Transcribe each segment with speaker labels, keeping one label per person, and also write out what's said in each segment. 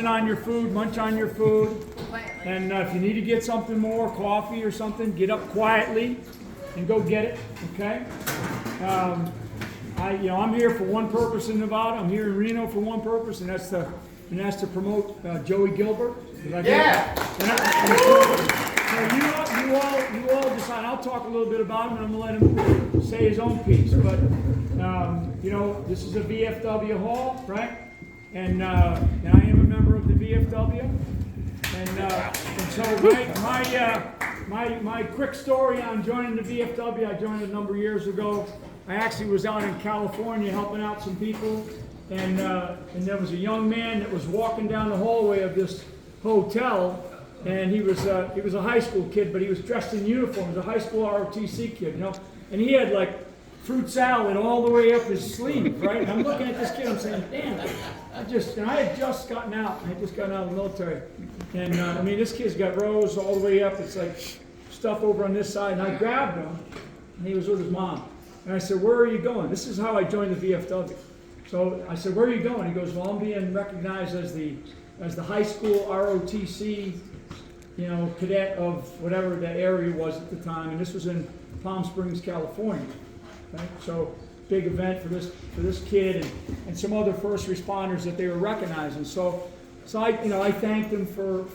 Speaker 1: on your food, munch on your food, and if you need to get something more, coffee or something, get up quietly and go get it. Okay. I'm here for one purpose in Nevada. I'm here in Reno for one purpose, and that's to promote Joey Gilbert.
Speaker 2: Yeah.
Speaker 1: You all decide. I'll talk a little bit about him, and I'm going to let him say his own piece. But this is a VFW hall, right? And I am a member of the VFW. And so my quick story on joining the VFW. I joined a number of years ago. I actually was out in California helping out some people, and there was a young man that was walking down the hallway of this hotel, and he was a high school kid, but he was dressed in uniform. He was a high school ROTC kid, and he had like fruit salad all the way up his sleeve, right? And I'm looking at this kid, I'm saying, damn, I had just gotten out. I had just gotten out of the military, and this kid's got rows all the way up. It's like stuff over on this side, and I grabbed him, and he was with his mom. And I said, where are you going? This is how I joined the VFW. So I said, where are you going? He goes, well, I'm being recognized as the high school ROTC, cadet of whatever that area was at the time. And this was in Palm Springs, California. Okay? So big event for this kid and some other first responders that they were recognizing. So I thanked him for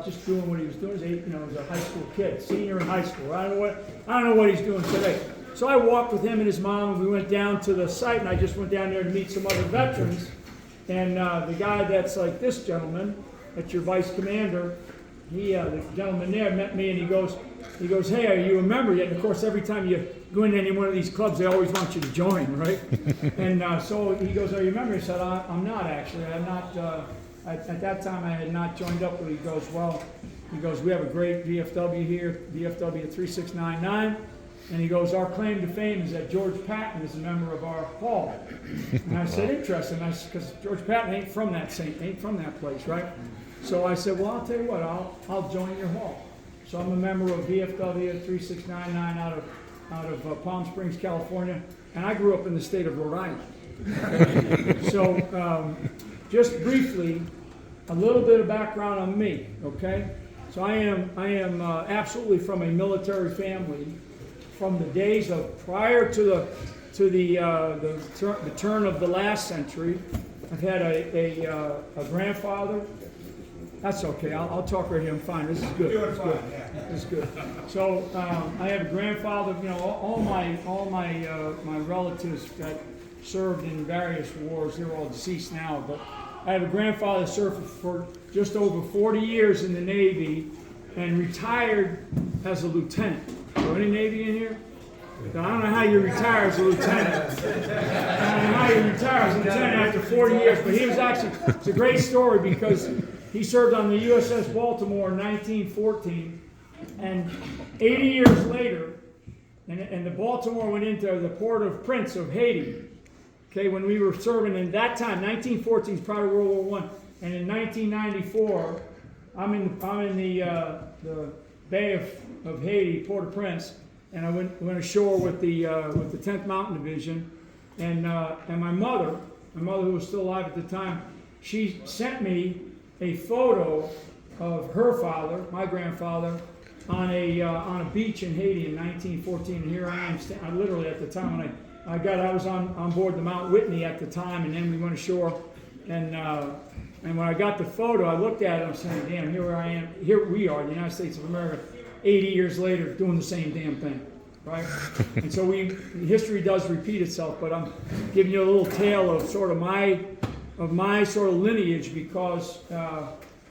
Speaker 1: just doing what he was doing. He was a high school kid, senior in high school. I don't know what he's doing today. So I walked with him and his mom, and we went down to the site, and I just went down there to meet some other veterans. And the guy that's like this gentleman, that's your vice commander, the gentleman there met me, and he goes, hey, are you a member yet? And of course, every time you go into any one of these clubs, they always want you to join, right? And so he goes, are you a member? He said, I'm not actually. I'm not. At that time, I had not joined up. But he goes, we have a great VFW here, VFW 3699. And he goes, our claim to fame is that George Patton is a member of our hall. And I said, interesting, because George Patton ain't from that place, right? So I said, well, I'll tell you what, I'll join your hall. So I'm a member of VFW 3699 out of Palm Springs, California, and I grew up in the state of Rhode Island. So just briefly, a little bit of background on me, okay? So I am absolutely from a military family. From the days of prior to the turn of the last century. I've had a grandfather. That's okay. I'll talk right here. I'm fine. This is good. This is good. So I have a grandfather. All my relatives that served in various wars. They're all deceased now. But I have a grandfather that served for just over 40 years in the Navy and retired as a lieutenant. So any Navy in here? I don't know how you retire as a lieutenant. After 40 years, but he was actually, it's a great story because he served on the USS Baltimore in 1914, and 80 years later, and the Baltimore went into the port of Prince of Haiti. Okay, when we were serving in that time, 1914 is probably World War I, and in 1994, I'm in the Bay of Haiti, Port-au-Prince, and I went ashore with the 10th Mountain Division, and my mother who was still alive at the time, she sent me a photo of her father, my grandfather, on a beach in Haiti in 1914, and here I am. I literally at the time when I was on board the Mount Whitney at the time, and then we went ashore, and when I got the photo, I looked at it, I'm saying, damn, here we are, the United States of America, 80 years later, doing the same damn thing, right? And so history does repeat itself, but I'm giving you a little tale of sort of my sort of lineage, because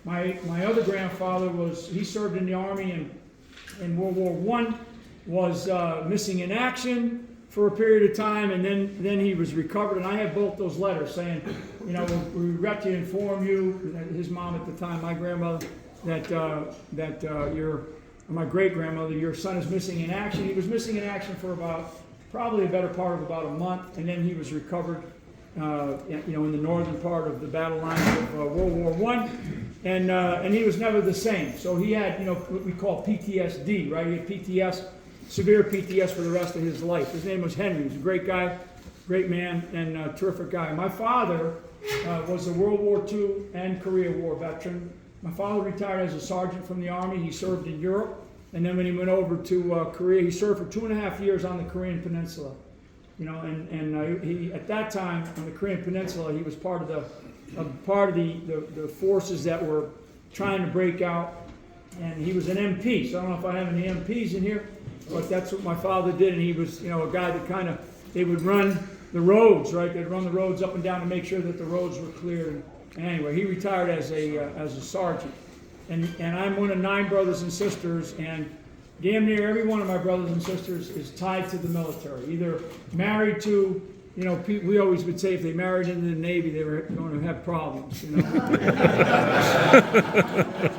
Speaker 1: my other grandfather he served in the Army in World War I, was missing in action for a period of time, and then he was recovered. And I have both those letters saying, we regret to inform you, his mom at the time, my grandmother, my great-grandmother, your son is missing in action. He was missing in action for probably a better part of about a month, and then he was recovered, in the northern part of the battle lines of World War I, and he was never the same. So he had, what we call PTSD, right? He had PTS, severe PTS for the rest of his life. His name was Henry. He was a great guy, great man, and a terrific guy. My father was a World War II and Korea War veteran. My father retired as a sergeant from the Army. He served in Europe. And then when he went over to Korea, he served for 2.5 years on the Korean Peninsula. You know, and he at that time on the Korean Peninsula, he was part of the forces that were trying to break out. And he was an MP. So I don't know if I have any MPs in here, but that's what my father did. And he was, you know, a guy that they would run the roads, right? They'd run the roads up and down to make sure that the roads were clear. And anyway, he retired as a sergeant. And I'm one of 9 brothers and sisters, and damn near every one of my brothers and sisters is tied to the military. Either married to, you know, we always would say if they married into the Navy, they were going to have problems, you know.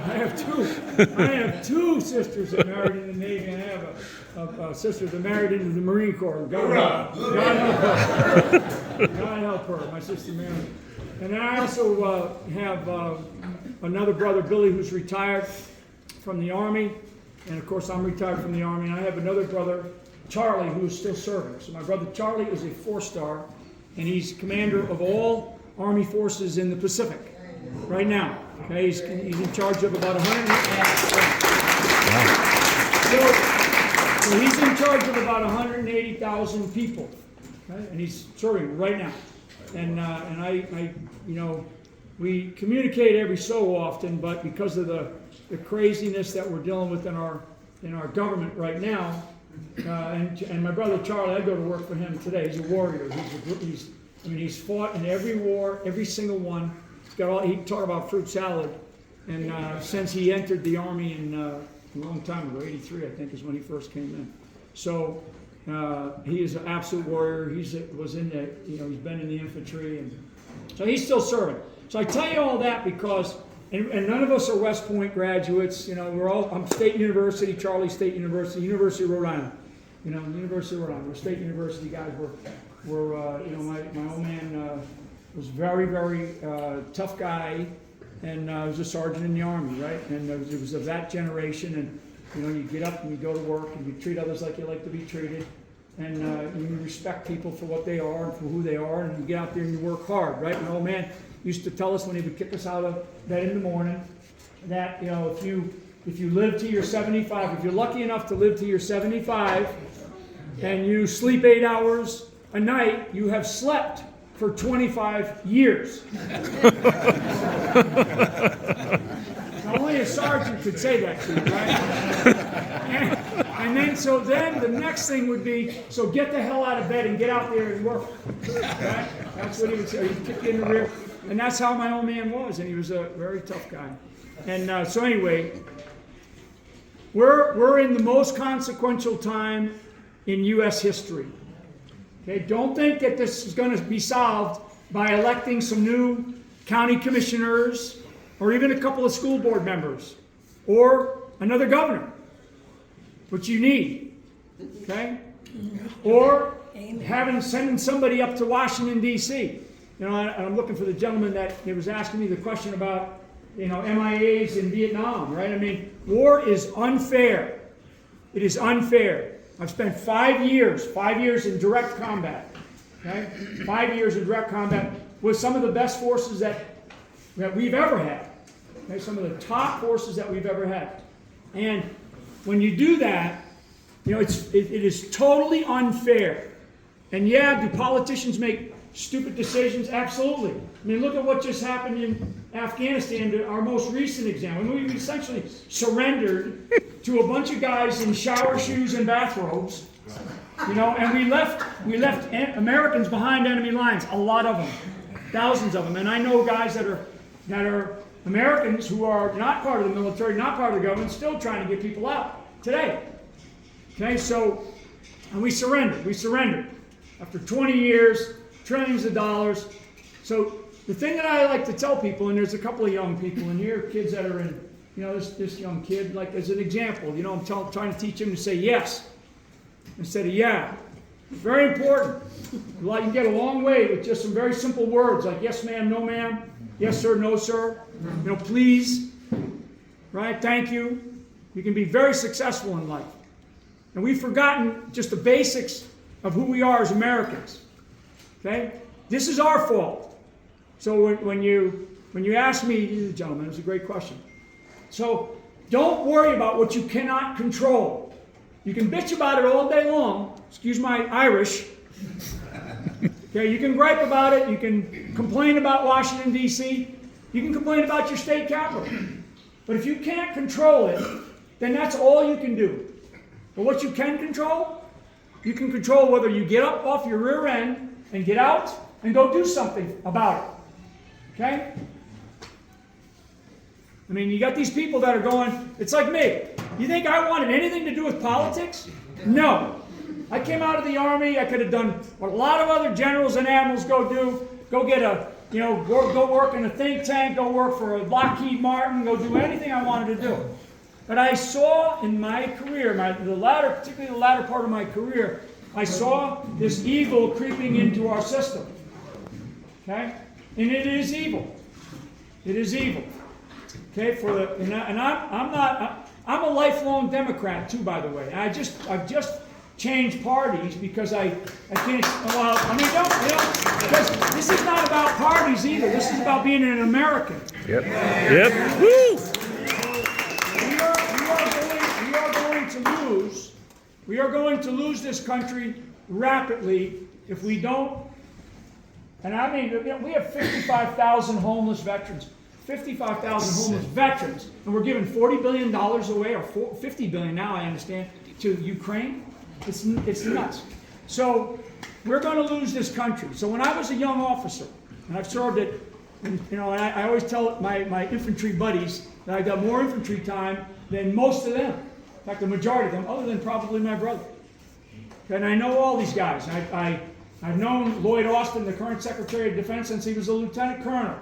Speaker 1: I have two sisters that married in the Navy, and I have a sister that married into the Marine Corps. God help her, my sister Mary. And then I also have another brother, Billy, who's retired from the Army. And of course, I'm retired from the Army. And I have another brother, Charlie, who is still serving. So my brother Charlie is a 4-star, and he's commander of all Army forces in the Pacific right now. Okay, he's in charge of about 180,000. So he's in charge of about 180,000 people, okay? And he's serving right now. And I, you know, we communicate every so often, but because of the craziness that we're dealing with in our government right now, and my brother Charlie, I go to work for him today. He's a warrior. He's fought in every war, every single one. He's got all. He talked about fruit salad, and since he entered the Army in a long time ago, '83, I think, is when he first came in. So he is an absolute warrior. He's been in the infantry, and so he's still serving. So I tell you all that because, and none of us are West Point graduates. You know, I'm State University, Charlie State University, University of Rhode Island. You know, University of Rhode Island. We're State University guys. We're you know, my old man was very, very tough guy, and was a sergeant in the Army, right? And it was of that generation, and you know, you get up and you go to work and you treat others like you like to be treated, and you respect people for what they are and for who they are, and you get out there and you work hard, right? And old man used to tell us when he would kick us out of bed in the morning that, you know, if you live to your 75, if you're lucky enough to live to your 75 and you sleep 8 hours a night, you have slept for 25 years. Only a sergeant could say that to you, right? And then the next thing would be, so get the hell out of bed and get out there and work. Right? That's what he would say. He'd kick you in the rear. And that's how my old man was, and he was a very tough guy. And so anyway, we're in the most consequential time in U.S. history. Okay, don't think that this is going to be solved by electing some new county commissioners or even a couple of school board members or another governor, which you need, okay? Or sending somebody up to Washington, D.C. You know, I'm looking for the gentleman that was asking me the question about, you know, MIAs in Vietnam, right? I mean, war is unfair. It is unfair. I've spent 5 years in direct combat, okay? 5 years in direct combat with some of the best forces that we've ever had, okay? Some of the top forces that we've ever had. And when you do that, you know, it is totally unfair. And yeah, do politicians make stupid decisions? Absolutely. I mean, look at what just happened in Afghanistan, our most recent example. We essentially surrendered to a bunch of guys in shower shoes and bathrobes, you know, and we left Americans behind enemy lines, a lot of them, thousands of them. And I know guys that are Americans who are not part of the military, not part of the government, still trying to get people out today. Okay, so, and we surrendered. After 20 years, trillions of dollars. So the thing that I like to tell people, and there's a couple of young people in here, kids that are in, you know, this young kid, like as an example, you know, I'm trying to teach him to say yes instead of yeah. Very important. You can get a long way with just some very simple words like yes ma'am, no ma'am, yes sir, no sir, you know, please, right, thank you. You can be very successful in life. And we've forgotten just the basics of who we are as Americans. Okay? This is our fault. So when you ask me, gentlemen, it was a great question. So don't worry about what you cannot control. You can bitch about it all day long. Excuse my Irish. Okay, you can gripe about it. You can complain about Washington, D.C. You can complain about your state capital. But if you can't control it, then that's all you can do. But what you can control, you can control whether you get up off your rear end and get out and go do something about it. Okay? I mean, you got these people that are going, it's like me. You think I wanted anything to do with politics? No. I came out of the Army. I could have done what a lot of other generals and admirals go do. Go get a, go work in a think tank, go work for a Lockheed Martin, go do anything I wanted to do. But I saw in my career, particularly the latter part of my career, I saw this evil creeping into our system. Okay? And it is evil. It is evil. Okay? I'm a lifelong Democrat too, by the way. I've just changed parties because I can't. Well, I mean, because this is not about parties either. This is about being an American.
Speaker 2: Yep. Yep. Woo!
Speaker 1: We are going to lose this country rapidly if we don't. And I mean, we have 55,000 homeless veterans. 55,000 homeless veterans, and we're giving $40 billion away, or $50 billion now, I understand, to Ukraine. It's nuts. So we're going to lose this country. So when I was a young officer, and I've served it, and I always tell my infantry buddies that I got more infantry time than most of them. In fact, the majority of them, other than probably my brother. And I know all these guys. I've known Lloyd Austin, the current Secretary of Defense, since he was a lieutenant colonel.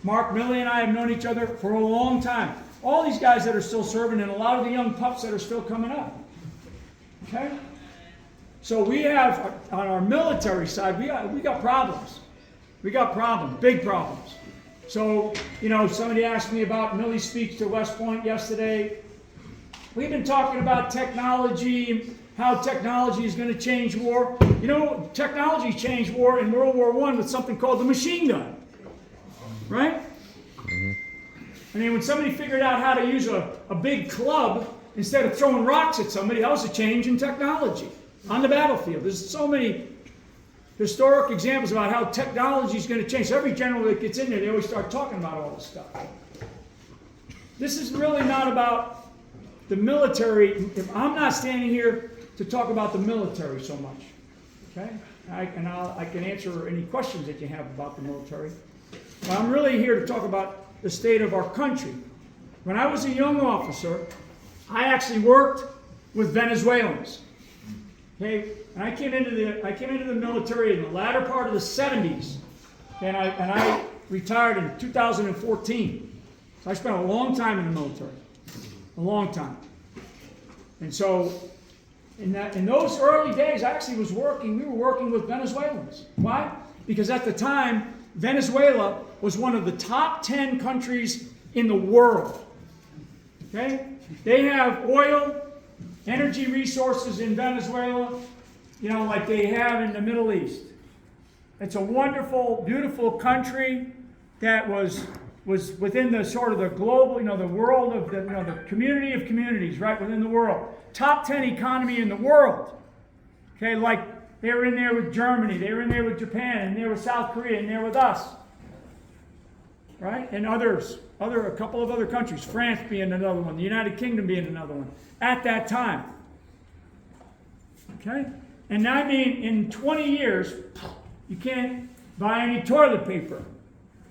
Speaker 1: Mark Milley and I have known each other for a long time. All these guys that are still serving, and a lot of the young pups that are still coming up. Okay? So we have, on our military side, we got problems. We got problems, big problems. So, somebody asked me about Milley's speech to West Point yesterday. We've been talking about technology, how technology is going to change war. Technology changed war in World War I with something called the machine gun. Right? I mean, when somebody figured out how to use a big club instead of throwing rocks at somebody, that was a change in technology on the battlefield. There's so many historic examples about how technology is going to change. So every general that gets in there, they always start talking about all this stuff. This is really not about the military. I'm not standing here to talk about the military so much. Okay? I can answer any questions that you have about the military. But I'm really here to talk about the state of our country. When I was a young officer, I actually worked with Venezuelans. Okay, and I came into the military in the latter part of the 70s, and I retired in 2014. So I spent a long time in the military, a long time. And so, in those early days, I actually we were working with Venezuelans. Why? Because at the time, Venezuela was one of the top 10 countries in the world. Okay? They have oil, energy resources in Venezuela, like they have in the Middle East. It's a wonderful, beautiful country that was within the sort of the global, the world of the community of communities, right within the world. Top 10 economy in the world. Okay, like they were in there with Germany, they were in there with Japan, and there with South Korea, and there with us. Right? And a couple of other countries, France being another one, the United Kingdom being another one, at that time. Okay? And I mean, in 20 years, you can't buy any toilet paper.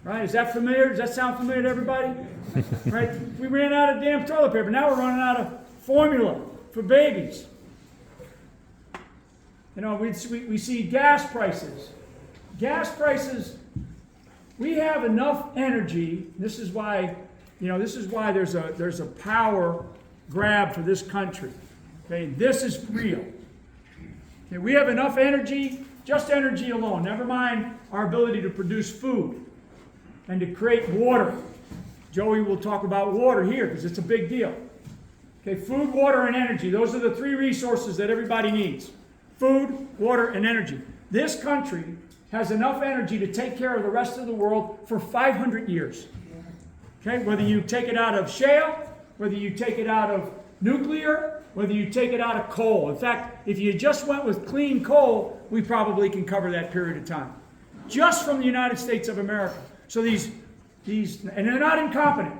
Speaker 1: Right? Is that familiar? Does that sound familiar to everybody? Right? We ran out of damn toilet paper. Now we're running out of formula for babies. We see gas prices. Gas prices, we have enough energy. This is why there's a power grab for this country. Okay, this is real. Okay, we have enough energy, just energy alone. Never mind our ability to produce food and to create water. Joey will talk about water here because it's a big deal. Okay, food, water, and energy. Those are the three resources that everybody needs. Food, water, and energy. This country has enough energy to take care of the rest of the world for 500 years. Okay, whether you take it out of shale, whether you take it out of nuclear, whether you take it out of coal. In fact, if you just went with clean coal, we probably can cover that period of time. Just from the United States of America. So these, and they're not incompetent.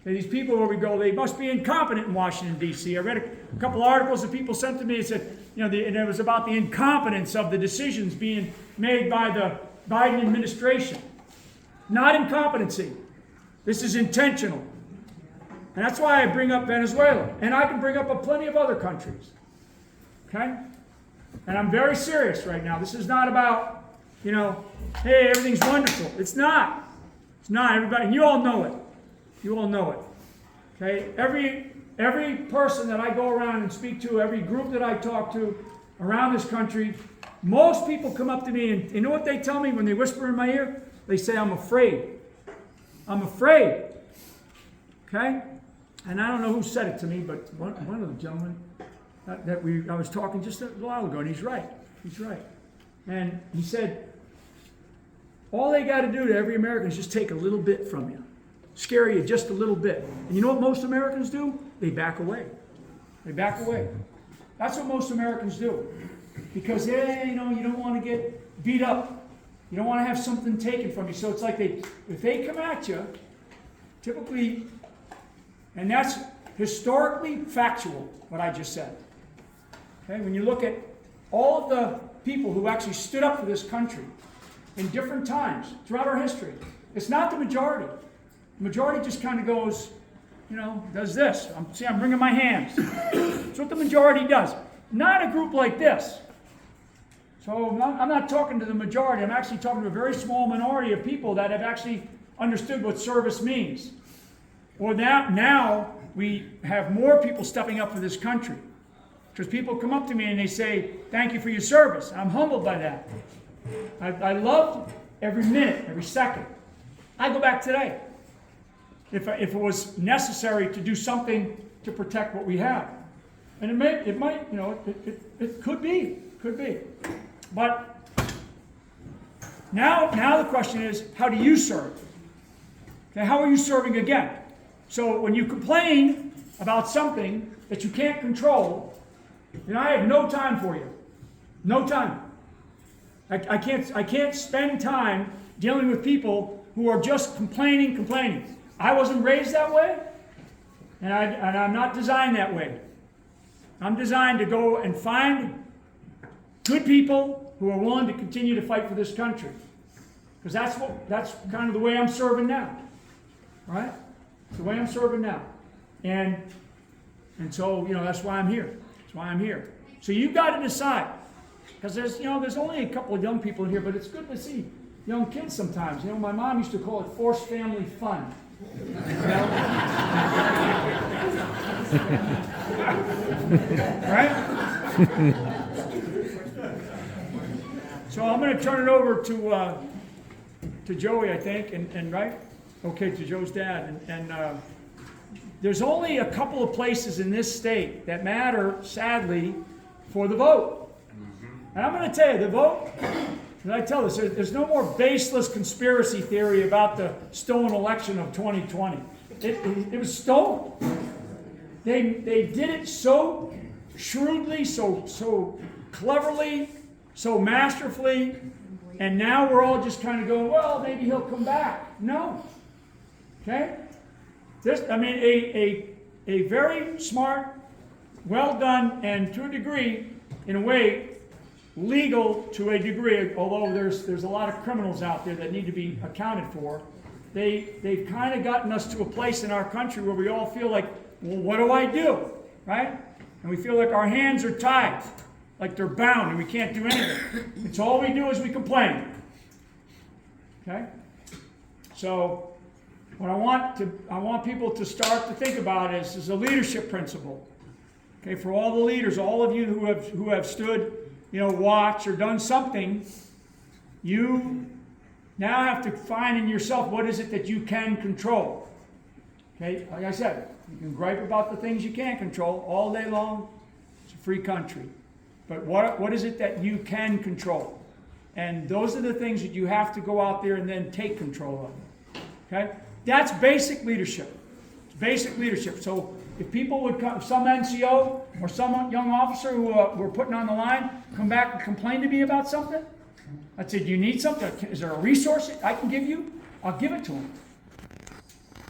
Speaker 1: These people where we go, they must be incompetent in Washington, D.C. I read a couple articles that people sent to me and said, and it was about the incompetence of the decisions being made by the Biden administration. Not incompetency. This is intentional. And that's why I bring up Venezuela. And I can bring up plenty of other countries. Okay? And I'm very serious right now. This is not about, hey, everything's wonderful. It's not. It's not, everybody. And you all know it. You all know it. Okay? Every person that I go around and speak to, every group that I talk to around this country, most people come up to me and you know what they tell me when they whisper in my ear? They say, I'm afraid. I'm afraid. Okay? And I don't know who said it to me, but one of the gentlemen I was talking just a while ago, and he's right. He's right. And he said, all they got to do to every American is just take a little bit from you. Scare you just a little bit. And you know what most Americans do? They back away. They back away. That's what most Americans do. Because, you don't want to get beat up. You don't want to have something taken from you. So it's like if they come at you, typically, and that's historically factual, what I just said. Okay? When you look at all of the people who actually stood up for this country in different times throughout our history, it's not the majority. The majority just kind of goes, does this. I'm bringing my hands. That's what the majority does. Not a group like this. So I'm not talking to the majority. I'm actually talking to a very small minority of people that have actually understood what service means. Or now we have more people stepping up for this country. Because people come up to me and they say, thank you for your service. I'm humbled by that. I loved every minute, every second. I go back today. If it was necessary to do something to protect what we have. And it might, it could be. But now the question is, how do you serve? Okay, how are you serving again? So when you complain about something that you can't control, I have no time for you. No time. I can't spend time dealing with people who are just complaining. I wasn't raised that way, and I'm not designed that way. I'm designed to go and find good people who are willing to continue to fight for this country. Because that's kind of the way I'm serving now. Right? It's the way I'm serving now. And so, that's why I'm here. That's why I'm here. So you've got to decide. Because there's only a couple of young people in here, but it's good to see young kids sometimes. My mom used to call it forced family fun. Right? So I'm going to turn it over to Joey, I think, and right? Okay, to Joe's dad. And there's only a couple of places in this state that matter, sadly, for the vote. And I'm going to tell you, the vote, and I tell this, there's no more baseless conspiracy theory about the stolen election of 2020. It was stolen. They did it so shrewdly, so cleverly, so masterfully, and now we're all just kind of going, well, maybe he'll come back. No. Okay? A very smart, well done, and to a degree, in a way, legal to a degree, although there's a lot of criminals out there that need to be accounted for. They've kind of gotten us to a place in our country where we all feel like, well, what do I do? Right? And we feel like our hands are tied, like they're bound and we can't do anything. It's all we do is we complain. Okay? So what I want people to start to think about is a leadership principle. Okay, for all the leaders, all of you who have stood, watch or done something, you now have to find in yourself what is it that you can control. Okay, like I said, you can gripe about the things you can't control all day long. It's a free country. But what is it that you can control? And those are the things that you have to go out there and then take control of. Okay? That's basic leadership. It's basic leadership. So if people would come, some NCO or some young officer who we're putting on the line, come back and complain to me about something, I'd say, do you need something? Is there a resource I can give you? I'll give it to them.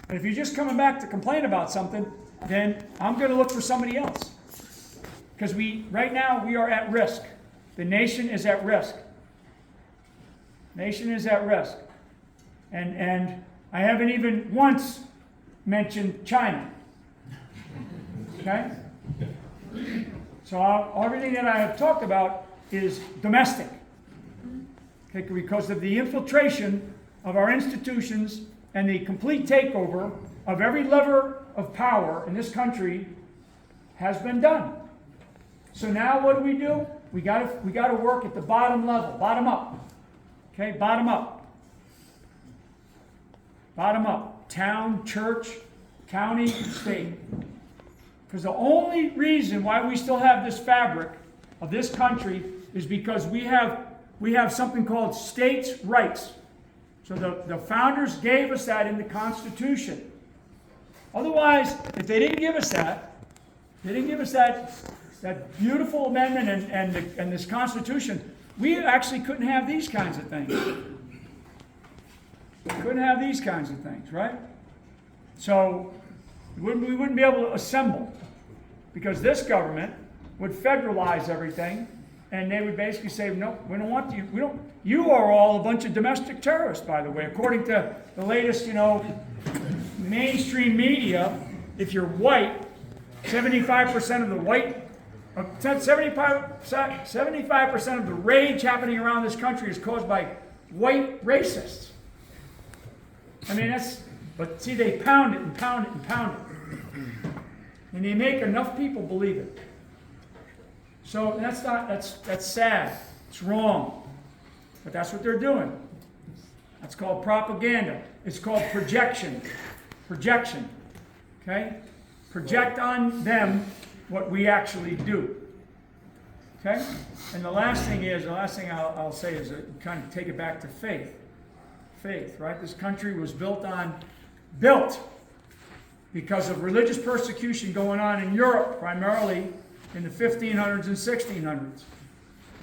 Speaker 1: And if you're just coming back to complain about something, then I'm going to look for somebody else. Because right now we are at risk. The nation is at risk. Nation is at risk. And I haven't even once mentioned China. Okay? So everything that I have talked about is domestic. Okay? Because of the infiltration of our institutions and the complete takeover of every lever of power in this country has been done. So now what do? We got to work at the bottom level, bottom up. Okay, bottom up. Bottom up. Town, church, county, state. Because the only reason why we still have this fabric of this country is because we have something called states' rights. So the founders gave us that in the Constitution. Otherwise, if they didn't give us that, that beautiful amendment and this Constitution, we actually couldn't have these kinds of things. Couldn't have these kinds of things, right? So we wouldn't be able to assemble, because this government would federalize everything, and they would basically say, no, we don't want you. You are all a bunch of domestic terrorists, by the way, according to the latest, mainstream media. If you're white, 75% of the white. 75% of the rage happening around this country is caused by white racists. I mean, but see, they pound it and pound it and pound it. And they make enough people believe it. So that's sad. It's wrong. But that's what they're doing. That's called propaganda. It's called projection. Projection. Okay? Project on them what we actually do. Okay? And the last thing I'll say is kind of take it back to faith. Faith, right? This country was built because of religious persecution going on in Europe, primarily in the 1500s and 1600s,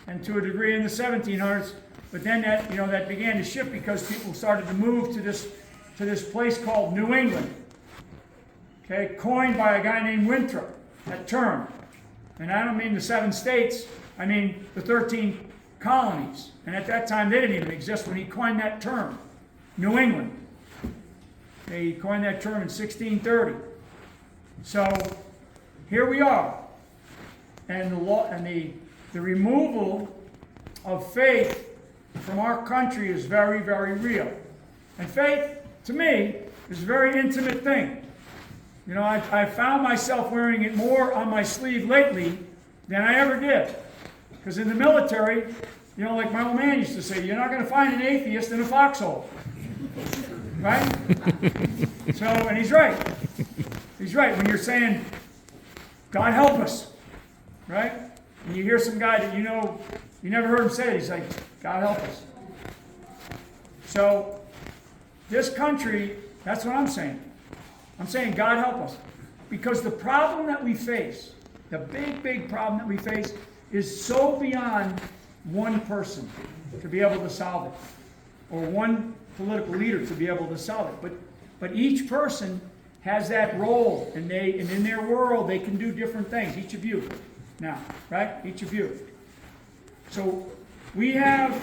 Speaker 1: and to a degree in the 1700s. But then that began to shift because people started to move to this place called New England. Okay, coined by a guy named Winthrop. That term. And I don't mean the 7 states, I mean the 13 colonies. And at that time, they didn't even exist when he coined that term. New England. Okay, he coined that term in 1630. So here we are. And the removal of faith from our country is very, very real. And faith, to me, is a very intimate thing. I found myself wearing it more on my sleeve lately than I ever did. Because in the military, like my old man used to say, you're not going to find an atheist in a foxhole. Right? So, and he's right. He's right. When you're saying, God help us. Right? And you hear some guy that you never heard him say it, he's like, God help us. So, this country, that's what I'm saying. I'm saying God help us. Because the problem that we face, the big, big problem that we face, is so beyond one person to be able to solve it. Or one political leader to be able to solve it. But each person has that role, and in their world they can do different things. Each of you now, right? Each of you. So we have,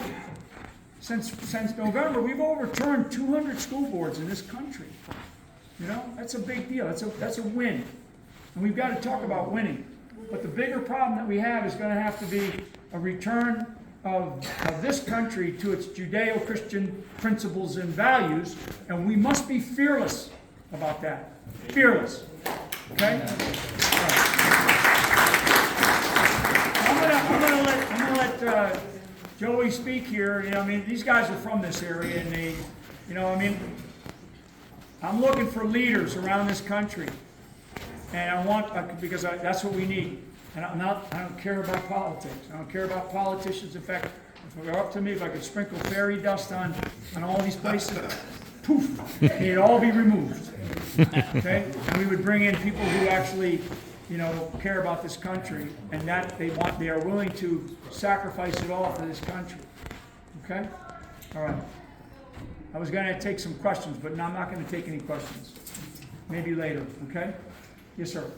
Speaker 1: since November, we've overturned 200 school boards in this country. That's a big deal. That's a win. And we've got to talk about winning. But the bigger problem that we have is going to have to be a return of this country to its Judeo-Christian principles and values, and we must be fearless about that. Fearless. Okay? I'm gonna let Joey speak here. These guys are from this area, and they, I'm looking for leaders around this country, and I want because that's what we need. And I don't care about politics. I don't care about politicians. In fact, If it were up to me, if I could sprinkle fairy dust on all these places, poof, they'd all be removed. Okay? And we would bring in people who actually, you know, care about this country, and that they are willing to sacrifice it all for this country. Okay? All right. I was going to take some questions, but no, I'm not going to take any questions. Maybe later. Okay? Yes, sir.